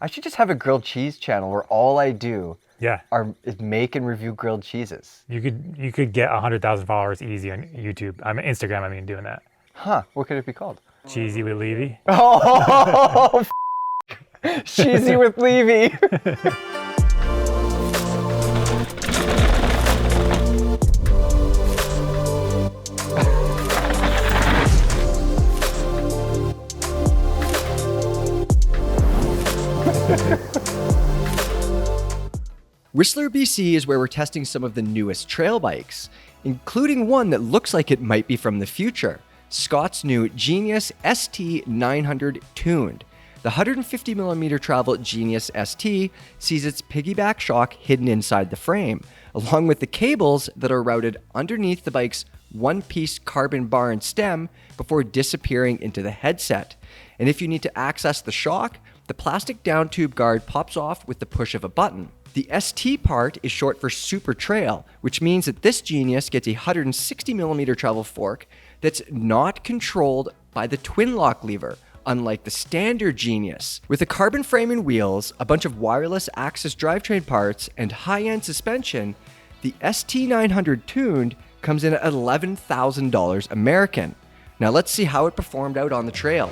I should just have a grilled cheese channel where all I do Yeah. is make and review grilled cheeses. You could get 100,000 followers easy on YouTube. Instagram, doing that. Huh, what could it be called? Cheesy with Levy. Oh, cheesy with Levy. Whistler, BC is where we're testing some of the newest trail bikes, including one that looks like it might be from the future, Scott's new Genius ST900 tuned. The 150mm travel Genius ST sees its piggyback shock hidden inside the frame, along with the cables that are routed underneath the bike's one-piece carbon bar and stem before disappearing into the headset. And if you need to access the shock, the plastic down tube guard pops off with the push of a button. The ST part is short for Super Trail, which means that this Genius gets a 160mm travel fork that's not controlled by the twin-lock lever, unlike the standard Genius. With a carbon frame and wheels, a bunch of wireless Axis drivetrain parts, and high-end suspension, the ST900 tuned comes in at $11,000 American. Now let's see how it performed out on the trail.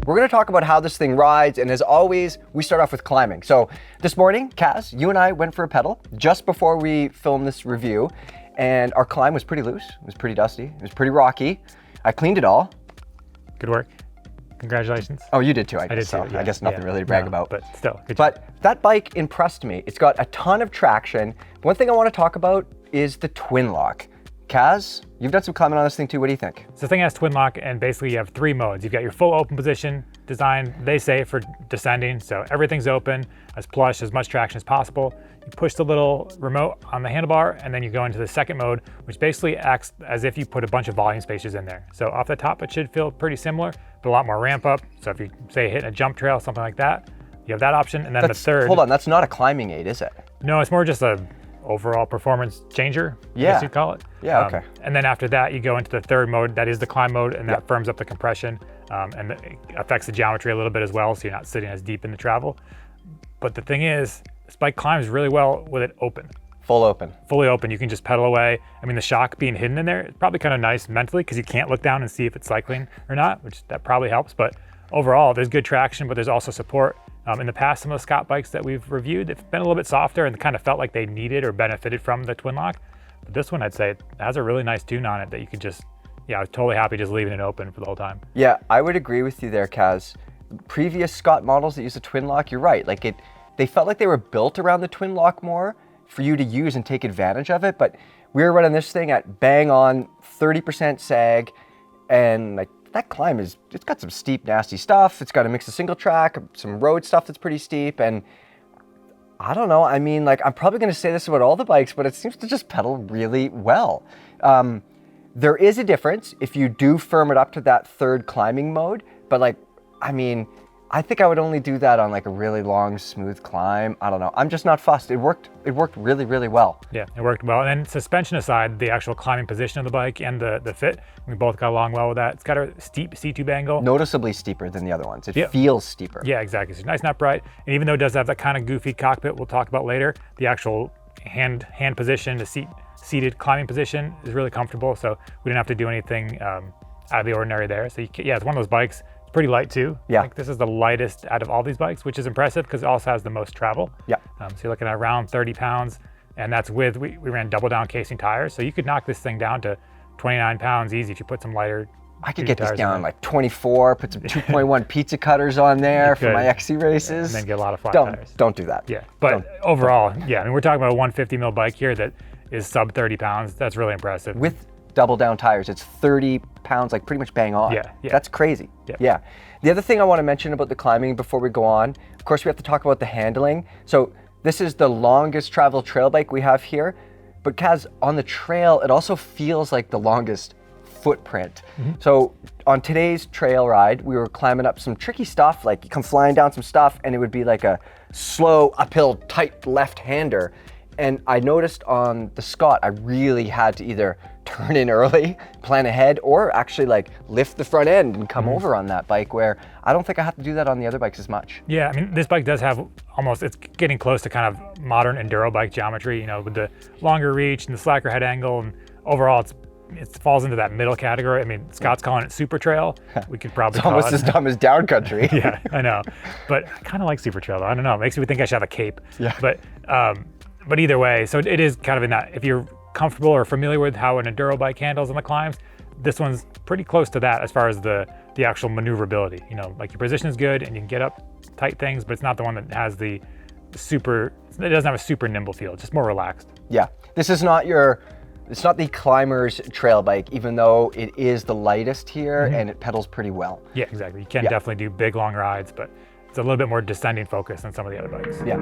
We're going to talk about how this thing rides, and as always, we start off with climbing. So this morning, Kaz, you and I went for a pedal just before we filmed this review, and our climb was pretty loose. It was pretty dusty. It was pretty rocky. I cleaned it all. Good work. Congratulations. Oh, you did too, I did guess. too, yeah. I guess nothing really to brag about. But still, good job. But that bike impressed me. It's got a ton of traction. One thing I want to talk about is the twin lock. Kaz, you've done some climbing on this thing too. What do you think? So the thing has twin lock, and basically you have three modes. You've got your full open position designed, they say, for descending. So everything's open, as plush, as much traction as possible. You push the little remote on the handlebar, and then you go into the second mode, which basically acts as if you put a bunch of volume spacers in there. So off the top, it should feel pretty similar, but a lot more ramp up. So if you say hit a jump trail, something like that, you have that option. And then the third. Hold on, that's not a climbing aid, is it? No, it's more just a overall performance changer, I Yeah. guess you'd call it. Yeah, okay. And then after that, you go into the third mode, that is the climb mode, and that firms up the compression, and it affects the geometry a little bit as well, so you're not sitting as deep in the travel. But the thing is, this bike climbs really well with it open. Full open. Fully open, you can just pedal away. The shock being hidden in there, it's probably kind of nice mentally, because you can't look down and see if it's cycling or not, which that probably helps. But overall, there's good traction, but there's also support. In the past, some of the Scott bikes that we've reviewed, they've been a little bit softer and kind of felt like they needed or benefited from the twin lock. But this one, I'd say, it has a really nice tune on it that you could just, I was totally happy just leaving it open for the whole time. Yeah, I would agree with you there, Kaz. Previous Scott models that use a twin lock, you're right. They felt like they were built around the twin lock more for you to use and take advantage of it. But we were running this thing at bang on 30% sag, and that climb it's got some steep, nasty stuff. It's got a mix of single track, some road stuff that's pretty steep, and I don't know. I'm probably going to say this about all the bikes, but it seems to just pedal really well. There is a difference if you do firm it up to that third climbing mode, but I think I would only do that on a really long, smooth climb. I don't know. I'm just not fussed. It worked really, really well. Yeah, it worked well. And then suspension aside, the actual climbing position of the bike and the fit, we both got along well with that. It's got a steep C-tube angle. Noticeably steeper than the other ones. It feels steeper. Yeah, exactly. So nice and upright. And even though it does have that kind of goofy cockpit we'll talk about later, the actual hand position, the seated climbing position is really comfortable. So we didn't have to do anything out of the ordinary there. So it's one of those bikes. Pretty light too. Yeah. I think this is the lightest out of all these bikes, which is impressive because it also has the most travel. Yeah. So you're looking at around 30 pounds, and that's with, we ran double down casing tires. So you could knock this thing down to 29 pounds easy if you put some lighter. I could get this down 24, put some 2.1 pizza cutters on there for my XC races. And then get a lot of flat tires. Don't do that. Yeah, but overall, we're talking about a 150 mil bike here that is sub 30 pounds. That's really impressive. With double down tires, it's 30 pounds, pretty much bang on. Yeah. That's crazy. Yeah. The other thing I want to mention about the climbing before we go on, of course, we have to talk about the handling. So this is the longest travel trail bike we have here, but Kaz, on the trail, it also feels like the longest footprint. Mm-hmm. So on today's trail ride, we were climbing up some tricky stuff, you come flying down some stuff, and it would be a slow uphill, tight left-hander. And I noticed on the Scott, I really had to either turn in early, plan ahead, or actually like lift the front end and come over on that bike, where I don't think I have to do that on the other bikes as much. Yeah, I mean, this bike does have almost, it's getting close to kind of modern enduro bike geometry, you know, with the longer reach and the slacker head angle, and overall it falls into that middle category. I mean, Scott's calling it super trail. We could probably It's call almost it as dumb as down country. Yeah, I know, but I kind of like super trail though. I don't know, it makes me think I should have a cape. Yeah. But either way, so it is kind of in that, if you're comfortable or familiar with how an enduro bike handles on the climbs, this one's pretty close to that as far as the actual maneuverability. You know, like your position is good and you can get up tight things, but it's not the one that has the super, it doesn't have a super nimble feel, it's just more relaxed. Yeah, this is not it's not the climber's trail bike, even though it is the lightest here and it pedals pretty well. Yeah, exactly. You can definitely do big, long rides, but it's a little bit more descending focus than some of the other bikes. Yeah.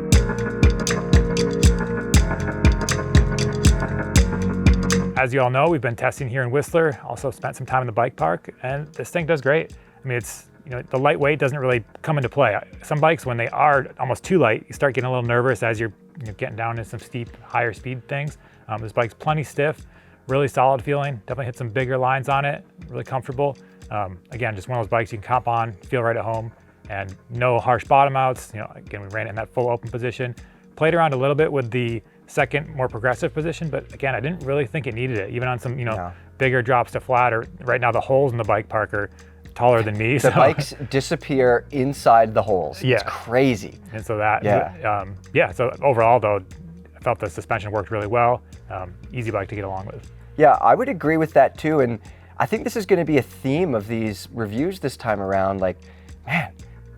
As you all know, we've been testing here in Whistler, also spent some time in the bike park, and this thing does great. I mean, it's, you know, the lightweight doesn't really come into play. Some bikes, when they are almost too light, you start getting a little nervous as you're getting down into some steep, higher speed things. This bike's plenty stiff, really solid feeling, definitely hit some bigger lines on it, really comfortable. Again, just one of those bikes you can cop on, feel right at home, and no harsh bottom outs. You know, again, we ran it in that full open position. Played around a little bit with the second, more progressive position, but again, I didn't really think it needed it, even on some, bigger drops to flat, or right now the holes in the bike park are taller than me. The bikes disappear inside the holes. Yeah. It's crazy. And so that, so overall though, I felt the suspension worked really well. Easy bike to get along with. Yeah, I would agree with that too. And I think this is going to be a theme of these reviews this time around. Like, man,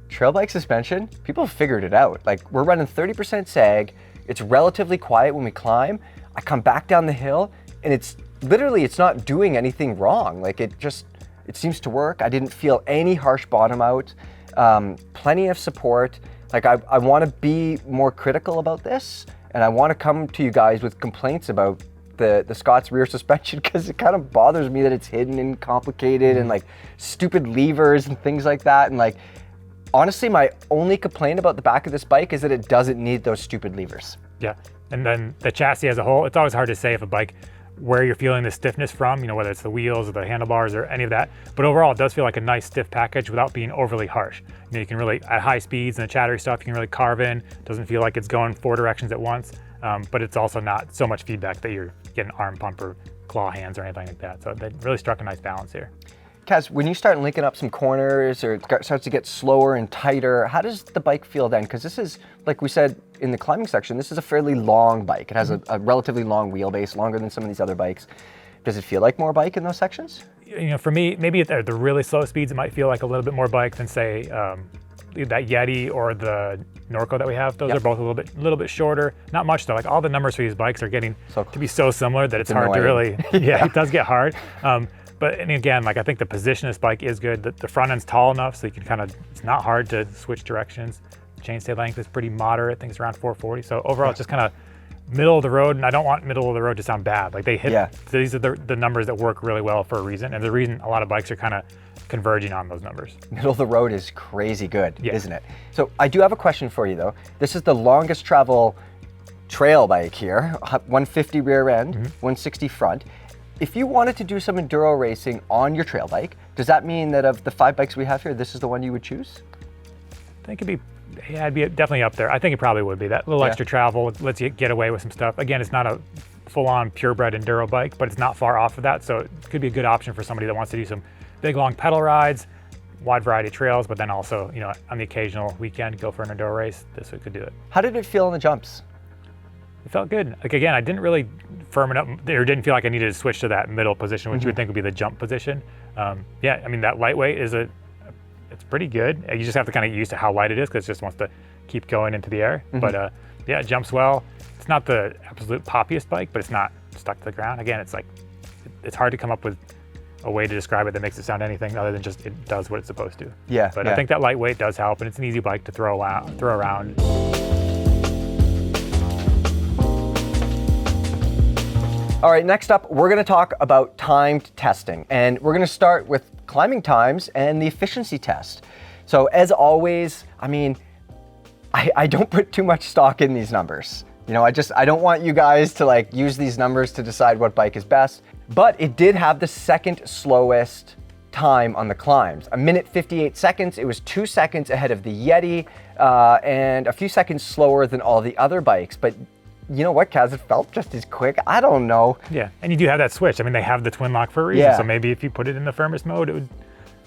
trail bike suspension, people have figured it out. Like, we're running 30% sag. It's relatively quiet when we climb. I come back down the hill and it's literally, it's not doing anything wrong. Like, it seems to work. I didn't feel any harsh bottom out. Plenty of support. Like, I want to be more critical about this, and I want to come to you guys with complaints about the Scott's rear suspension, because it kind of bothers me that it's hidden and complicated and like stupid levers and things like that. And like, honestly, my only complaint about the back of this bike is that it doesn't need those stupid levers. Yeah, and then the chassis as a whole, it's always hard to say if a bike, where you're feeling the stiffness from, whether it's the wheels or the handlebars or any of that. But overall, it does feel like a nice stiff package without being overly harsh. You can really, at high speeds and the chattery stuff, you can really carve in. Doesn't feel like it's going 4 directions at once, but it's also not so much feedback that you're getting arm pump or claw hands or anything like that. So they really struck a nice balance here. Kaz, when you start linking up some corners or it starts to get slower and tighter, how does the bike feel then? Because this is, like we said in the climbing section, this is a fairly long bike. It has a relatively long wheelbase, longer than some of these other bikes. Does it feel like more bike in those sections? For me, maybe at the really slow speeds, it might feel like a little bit more bike than, say, that Yeti or the Norco that we have. Those are both a little bit shorter. Not much though. Like, all the numbers for these bikes are getting to be so similar that it's hard to really, it does get hard. But and again, like, I think the position of this bike is good. The front end's tall enough so you can kind of, it's not hard to switch directions. Chainstay length is pretty moderate. I think it's around 440. So overall, it's just kind of middle of the road, and I don't want middle of the road to sound bad. Like, they hit, these are the numbers that work really well for a reason, and the reason a lot of bikes are kind of converging on those numbers. Middle of the road is crazy good, isn't it? So I do have a question for you though. This is the longest travel trail bike here, 150 rear end, 160 front. If you wanted to do some enduro racing on your trail bike, does that mean that of the 5 bikes we have here, this is the one you would choose? I think it'd be definitely up there. I think it probably would be. That little extra travel lets you get away with some stuff. Again, it's not a full-on purebred enduro bike, but it's not far off of that, so it could be a good option for somebody that wants to do some big, long pedal rides, wide variety of trails, but then also, on the occasional weekend, go for an enduro race. This could do it. That did it feel on the jumps? It felt good. Like, again, I didn't really firm it up, or didn't feel like I needed to switch to that middle position, which you would think would be the jump position. Yeah, I mean, that lightweight it's pretty good. You just have to kind of get used to how light it is, because it just wants to keep going into the air. But yeah, it jumps well. It's not the absolute poppiest bike, but it's not stuck to the ground. Again, it's like, it's hard to come up with a way to describe it that makes it sound anything other than just it does what it's supposed to. Yeah. But I think that lightweight does help, and it's an easy bike to throw around. All right, next up, we're gonna talk about timed testing, and we're gonna start with climbing times and the efficiency test. So as always, I mean, I don't put too much stock in these numbers. You know, I don't want you guys to like use these numbers to decide what bike is best, but it did have the second slowest time on the climbs. 1:58. It was 2 seconds ahead of the Yeti and a few seconds slower than all the other bikes. But you know what, Kaz, it felt just as quick. I don't know. Yeah, and you do have that switch. I mean, they have the twin lock for a reason. Yeah. So maybe if you put it in the firmest mode, it would.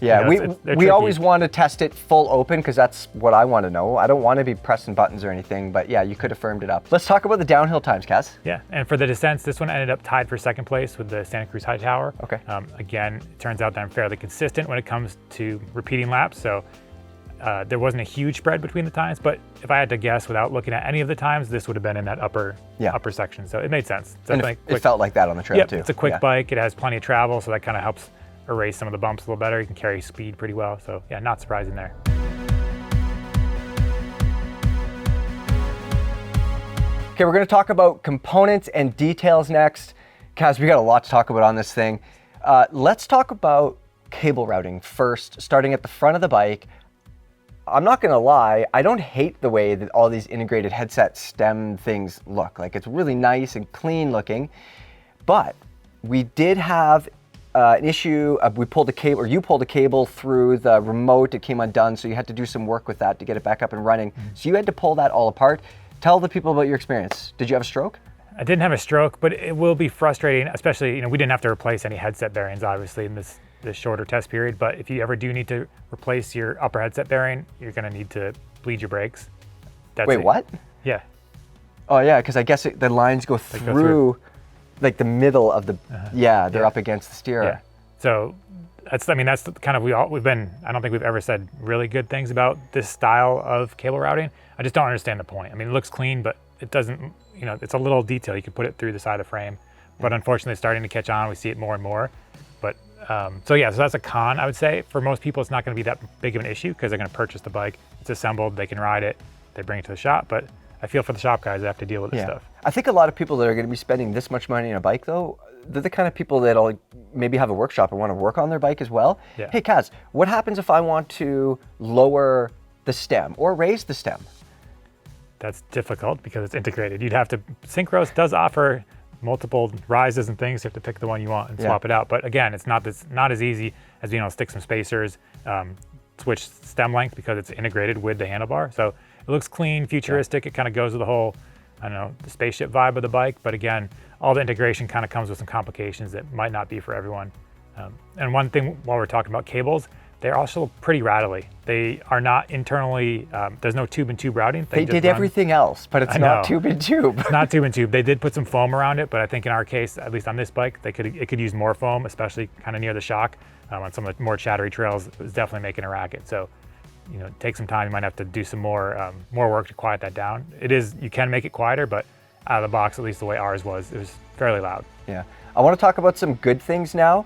Yeah, you know, we always want to test it full open because that's what I want to know. I don't want to be pressing buttons or anything, but yeah, you could have firmed it up. Let's talk about the downhill times, Kaz. Yeah, and for the descents, this one ended up tied for second place with the Santa Cruz High Tower. Okay. Again, it turns out that I'm fairly consistent when it comes to repeating laps, so there wasn't a huge spread between the times, but if I had to guess without looking at any of the times, this would have been in that upper section, so it made sense. And it felt like that on the trail too. It's a quick bike, it has plenty of travel, so that kind of helps erase some of the bumps a little better. You can carry speed pretty well, so yeah, not surprising there. Okay, we're going to talk about components and details next. Kaz, we got a lot to talk about on this thing. Let's talk about cable routing first, starting at the front of the bike. I'm not going to lie, I don't hate the way that all these integrated headset stem things look. Like, it's really nice and clean looking, but we did have an issue. We pulled a cable, or you pulled a cable through the remote. It came undone, so you had to do some work with that to get it back up and running. So you had to pull that all apart. Tell the people about your experience. Did you have a stroke? I didn't have a stroke, but it will be frustrating, especially, you know, we didn't have to replace any headset bearings, obviously, in this shorter test period, but if you ever do need to replace your upper headset bearing, you're going to need to bleed your brakes. Wait, what? Yeah. Oh, yeah, because I guess the lines go through like the middle of the, they're up against the steerer. Yeah. So that's kind of, we've been, I don't think we've ever said really good things about this style of cable routing. I just don't understand the point. I mean, it looks clean, but it doesn't, you know, it's a little detail. You can put it through the side of the frame, but unfortunately it's starting to catch on. We see it more and more. But so that's a con, I would say. For most people, it's not going to be that big of an issue because they're going to purchase the bike. It's assembled, they can ride it, they bring it to the shop. But I feel for the shop guys that have to deal with this stuff. I think a lot of people that are going to be spending this much money on a bike, though, they're the kind of people that'll maybe have a workshop and want to work on their bike as well. Yeah. Hey, Kaz, what happens if I want to lower the stem or raise the stem? That's difficult because it's integrated. You'd have to, Synchros does offer multiple rises and things. You have to pick the one you want and swap it out. But again, it's not as easy as being able to stick some spacers, switch stem length because it's integrated with the handlebar. So it looks clean, futuristic. It kind of goes with the whole, I don't know, the spaceship vibe of the bike. But again, all the integration kind of comes with some complications that might not be for everyone. And one thing while we're talking about cables, they're also pretty rattly. They are not internally, there's no tube and tube routing. They did everything else, but it's not tube and tube. It's not tube and tube. They did put some foam around it, but I think in our case, at least on this bike, it could use more foam, especially kind of near the shock. On some of the more chattery trails, it was definitely making a racket. So, you know, take some time. You might have to do some more work to quiet that down. You can make it quieter, but out of the box, at least the way ours was, it was fairly loud. Yeah. I want to talk about some good things now.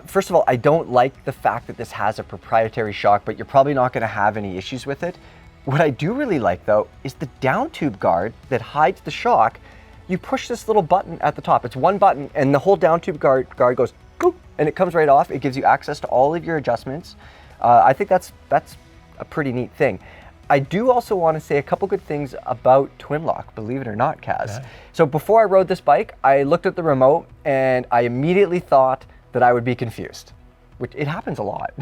First of all, I don't like the fact that this has a proprietary shock, but you're probably not going to have any issues with it. What I do really like, though, is the down tube guard that hides the shock. You push this little button at the top. It's one button, and the whole down tube guard goes, boop, and it comes right off. It gives you access to all of your adjustments. I think that's a pretty neat thing. I do also want to say a couple good things about twinlock, believe it or not, Kaz. Yeah. So before I rode this bike, I looked at the remote, and I immediately thought that I would be confused, which it happens a lot.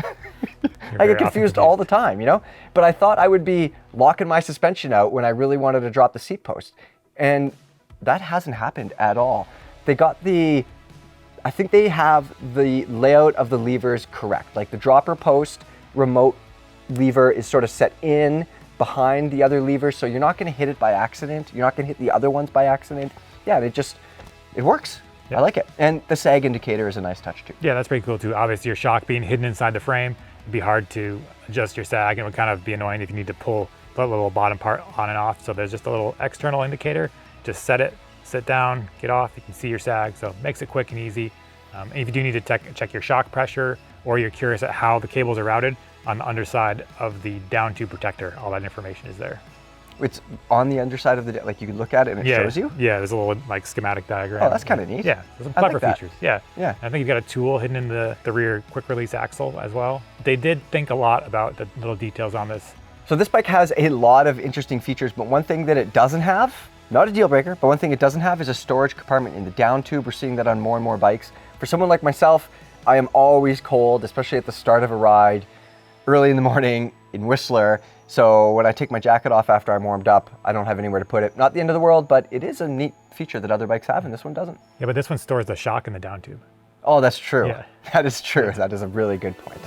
I get confused all the time, you know? But I thought I would be locking my suspension out when I really wanted to drop the seat post. And that hasn't happened at all. I think they have the layout of the levers correct. Like the dropper post remote lever is sort of set in behind the other levers, so you're not gonna hit it by accident. You're not gonna hit the other ones by accident. Yeah, it works. Yep. I like it. And the sag indicator is a nice touch too. Yeah, that's pretty cool too. Obviously your shock being hidden inside the frame, it'd be hard to adjust your sag, and it would kind of be annoying if you need to pull the little bottom part on and off. So there's just a little external indicator. Just set it, sit down, get off, you can see your sag. So it makes it quick and easy. And if you do need to check your shock pressure, or you're curious at how the cables are routed, on the underside of the down tube protector, all that information is there. It's on the underside of the, like you can look at it and it shows you? Yeah, there's a little like schematic diagram. Oh, that's kind of neat. Yeah, there's some clever features. Yeah. Yeah. I think you've got a tool hidden in the rear quick release axle as well. They did think a lot about the little details on this. So this bike has a lot of interesting features, but one thing that it doesn't have Not a deal breaker, but one thing it doesn't have is a storage compartment in the down tube. We're seeing that on more and more bikes. For someone like myself, I am always cold, especially at the start of a ride, early in the morning in Whistler. So when I take my jacket off after I'm warmed up, I don't have anywhere to put it. Not the end of the world, but it is a neat feature that other bikes have, and this one doesn't. Yeah, but this one stores the shock in the down tube. Oh, that's true. Yeah. That is true. That is a really good point.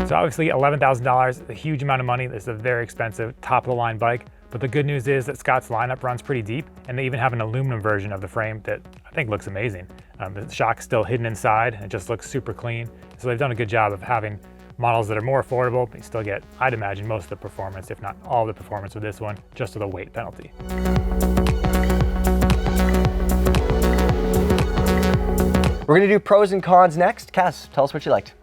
So obviously $11,000, a huge amount of money. This is a very expensive, top of the line bike. But the good news is that Scott's lineup runs pretty deep, and they even have an aluminum version of the frame that I think looks amazing. The shock's still hidden inside, and it just looks super clean. So they've done a good job of having models that are more affordable, but you still get, I'd imagine, most of the performance, if not all the performance with this one, just with a weight penalty. We're gonna do pros and cons next. Kaz, tell us what you liked.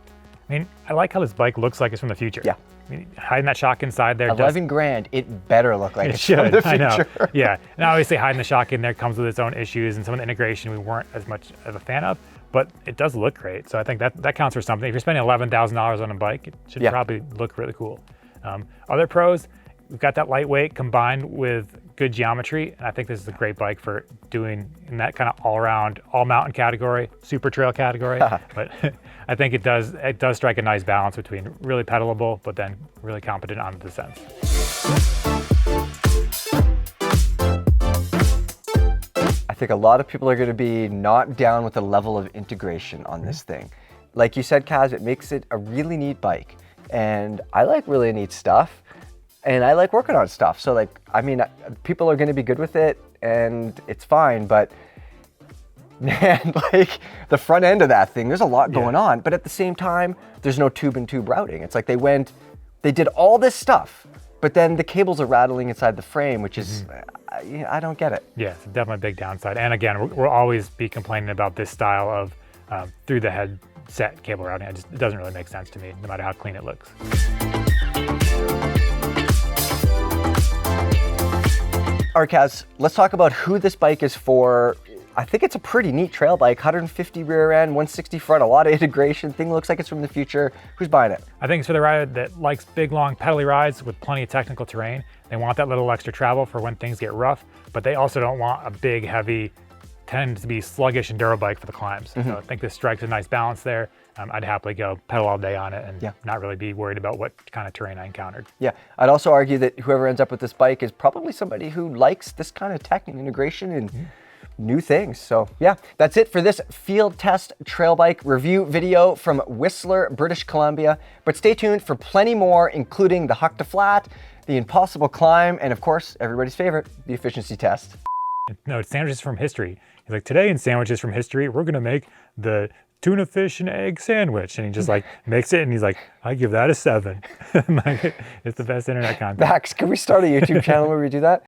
I mean, I like how this bike looks like it's from the future. Yeah. I mean, hiding that shock inside there. 11 grand, it better look like It it's should, from the I know. future. Yeah, and obviously hiding the shock in there comes with its own issues, and some of the integration we weren't as much of a fan of, but it does look great. So I think that counts for something. If you're spending $11,000 on a bike, it should probably look really cool. Other pros, we've got that lightweight combined with good geometry, and I think this is a great bike for doing in that kind of all-around, all-mountain category, super trail category. But I think it does strike a nice balance between really pedalable, but then really competent on the descents. I think a lot of people are going to be not down with the level of integration on this thing. Like you said, Kaz, it makes it a really neat bike, and I like really neat stuff. And I like working on stuff. So like, I mean, people are going to be good with it and it's fine, but man, like the front end of that thing, there's a lot going on, but at the same time, there's no tube and tube routing. It's like they did all this stuff, but then the cables are rattling inside the frame, which is, I don't get it. Yeah, it's definitely a big downside. And again, we'll always be complaining about this style of through the headset cable routing. It doesn't really make sense to me, no matter how clean it looks. All right, Kaz, let's talk about who this bike is for. I think it's a pretty neat trail bike, 150 rear end, 160 front, a lot of integration. Thing looks like it's from the future. Who's buying it? I think it's for the rider that likes big, long, pedally rides with plenty of technical terrain. They want that little extra travel for when things get rough, but they also don't want a big, heavy, tends to be sluggish enduro bike for the climbs. So I think this strikes a nice balance there. I'd happily go pedal all day on it and not really be worried about what kind of terrain I encountered. Yeah, I'd also argue that whoever ends up with this bike is probably somebody who likes this kind of tech and integration and new things. So yeah, that's it for this field test trail bike review video from Whistler, British Columbia. But stay tuned for plenty more, including the Huck to Flat, the Impossible Climb, and of course, everybody's favorite, the efficiency test. No, it's sandwiches from history. He's like, today in sandwiches from history, we're gonna make the tuna fish and egg sandwich. And he just like makes it and he's like, I give that a 7. Like, it's the best internet content. Max, can we start a YouTube channel where we do that?